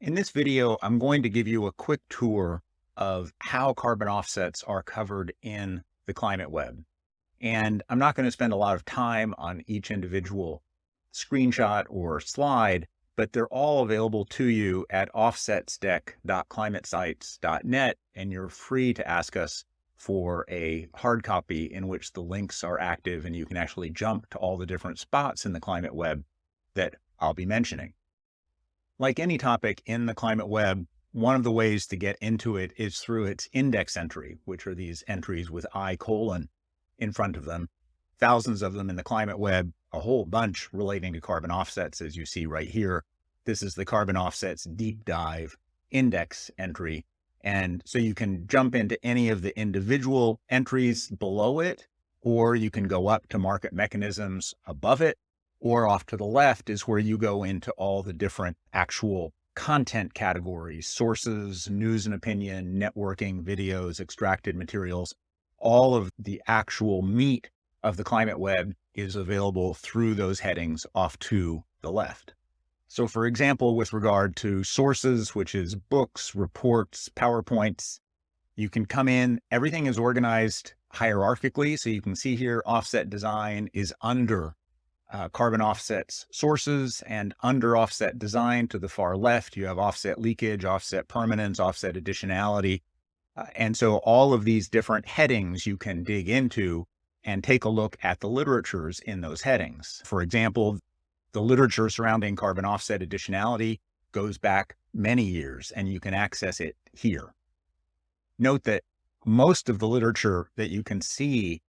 In this video, I'm going to give you a quick tour of how carbon offsets are covered in the climate web. And I'm not going to spend a lot of time on each individual screenshot or slide, but they're all available to you at offsetsdeck.climatesites.net, and you're free to ask us for a hard copy in which the links are active and you can actually jump to all the different spots in the climate web that I'll be mentioning. Like any topic in the climate web, one of the ways to get into it is through its index entry, which are these entries with I colon in front of them. Thousands of them in the climate web, a whole bunch relating to carbon offsets, as you see right here. This is the carbon offsets deep dive index entry. And so you can jump into any of the individual entries below it, or you can go up to market mechanisms above it, or off to the left is where you go into all the different actual content categories: sources, news and opinion, networking, videos, extracted materials. All of the actual meat of the climate web is available through those headings off to the left. So for example, with regard to sources, which is books, reports, PowerPoints, you can come in, everything is organized hierarchically. So you can see here, offset design is under carbon offsets sources, and under offset design to the far left, you have offset leakage, offset permanence, offset additionality. And so all of these different headings you can dig into and take a look at the literatures in those headings. For example, the literature surrounding carbon offset additionality goes back many years, and you can access it here. Note that most of the literature that you can see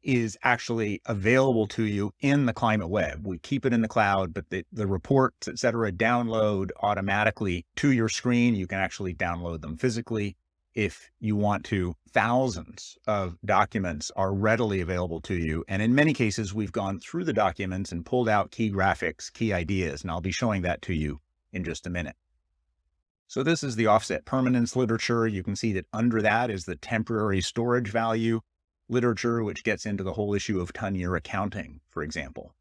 is actually available to you in the climate web. We keep it in the cloud, but the reports, et cetera, download automatically to your screen. You can actually download them physically if you want to. Thousands of documents are readily available to you. And in many cases, we've gone through the documents and pulled out key graphics, key ideas, and I'll be showing that to you in just a minute. So this is the offset permanence literature. You can see that under that is the temporary storage value literature, which gets into the whole issue of ton-year accounting, for example.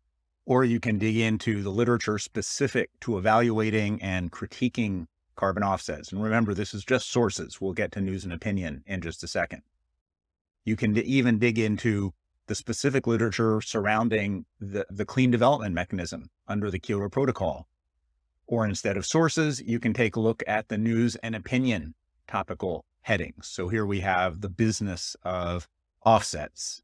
Or you can dig into the literature specific to evaluating and critiquing carbon offsets. And remember, this is just sources. We'll get to news and opinion in just a second. You can even dig into the specific literature surrounding the clean development mechanism under the Kyoto Protocol. Or instead of sources, you can take a look at the news and opinion topical headings. So here we have the business of offsets.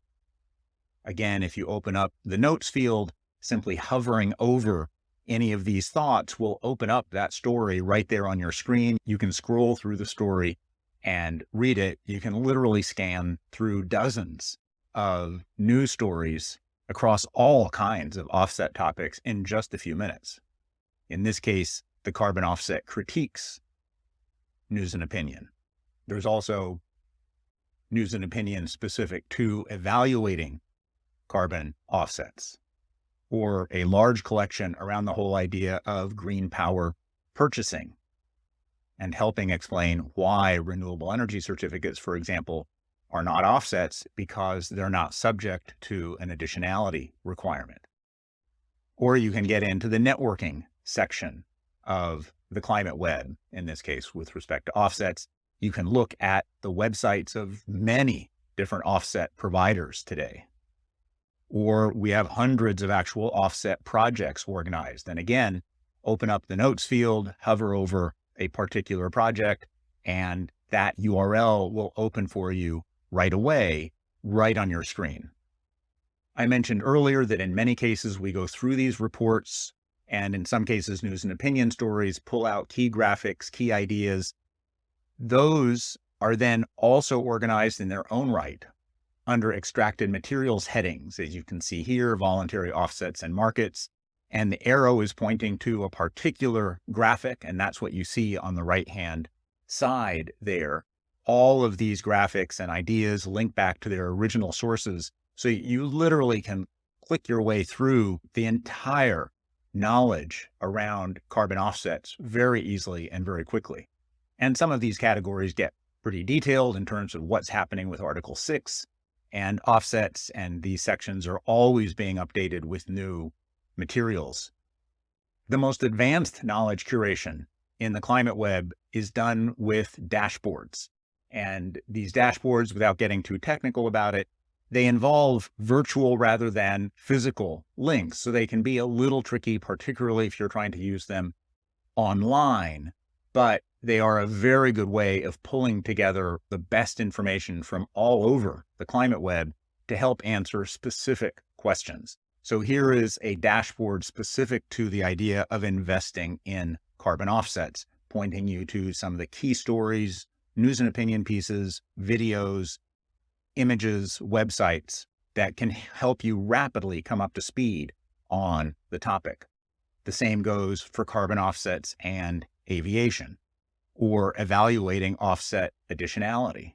Again, if you open up the notes field, simply hovering over any of these thoughts will open up that story right there on your screen. You can scroll through the story and read it. You can literally scan through dozens of news stories across all kinds of offset topics in just a few minutes. In this case, the carbon offset critiques news and opinion. There's also news and opinion specific to evaluating carbon offsets, or a large collection around the whole idea of green power purchasing and helping explain why renewable energy certificates, for example, are not offsets because they're not subject to an additionality requirement. Or you can get into the networking section of the climate web, in this case, with respect to offsets. You can look at the websites of many different offset providers today. Or we have hundreds of actual offset projects organized. And again, open up the notes field, hover over a particular project, and that URL will open for you right away, right on your screen. I mentioned earlier that in many cases, we go through these reports, and in some cases, news and opinion stories, pull out key graphics, key ideas. Those are then also organized in their own right under extracted materials headings, as you can see here, voluntary offsets and markets. And the arrow is pointing to a particular graphic, and that's what you see on the right-hand side there. All of these graphics and ideas link back to their original sources. So you literally can click your way through the entire knowledge around carbon offsets very easily and very quickly. And some of these categories get pretty detailed in terms of what's happening with Article 6 and offsets, and these sections are always being updated with new materials. The most advanced knowledge curation in the climate web is done with dashboards. And these dashboards, without getting too technical about it, they involve virtual rather than physical links. So they can be a little tricky, particularly if you're trying to use them online, but they are a very good way of pulling together the best information from all over the climate web to help answer specific questions. So here is a dashboard specific to the idea of investing in carbon offsets, pointing you to some of the key stories, news and opinion pieces, videos, images, websites that can help you rapidly come up to speed on the topic. The same goes for carbon offsets and aviation, or evaluating offset additionality.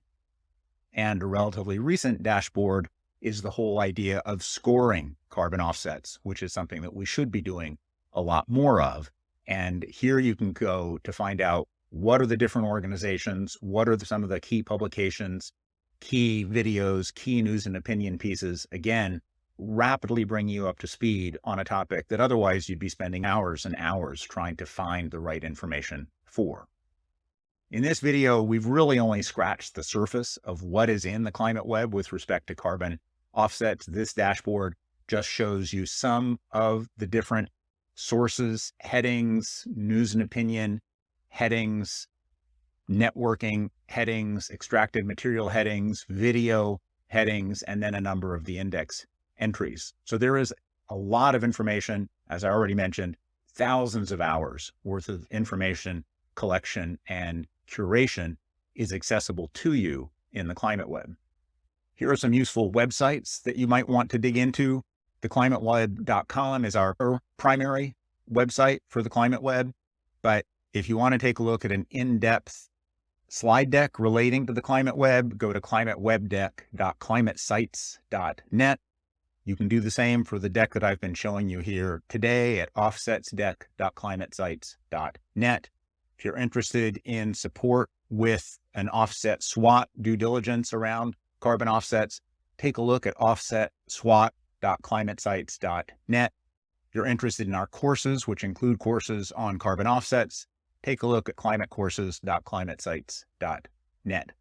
And a relatively recent dashboard is the whole idea of scoring carbon offsets, which is something that we should be doing a lot more of. And here you can go to find out what are the different organizations, what are some of the key publications, key videos, key news and opinion pieces, again, rapidly bring you up to speed on a topic that otherwise you'd be spending hours and hours trying to find the right information for. In this video, we've really only scratched the surface of what is in the climate web with respect to carbon offsets. This dashboard just shows you some of the different sources, headings, news and opinion headings, networking headings, extracted material headings, video headings, and then a number of the index entries. So there is a lot of information, as I already mentioned, thousands of hours worth of information collection and curation is accessible to you in the climate web. Here are some useful websites that you might want to dig into. Theclimateweb.com is our primary website for the climate web. But if you want to take a look at an in-depth slide deck relating to the climate web, go to climatewebdeck.climatesites.net. You can do the same for the deck that I've been showing you here today at offsetsdeck.climatesites.net. If you're interested in support with an offset SWOT due diligence around carbon offsets, take a look at offsetswot.climatesites.net. If you're interested in our courses, which include courses on carbon offsets, take a look at climatecourses.climatesites.net.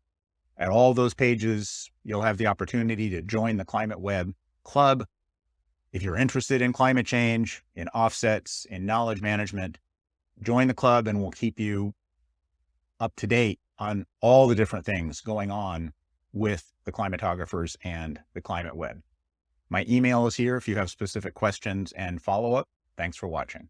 At all those pages, you'll have the opportunity to join the Climate Web Club. If you're interested in climate change, in offsets, in knowledge management, join the club and we'll keep you up to date on all the different things going on with the climatographers and the climate web. My email is here if you have specific questions and follow-up. Thanks for watching.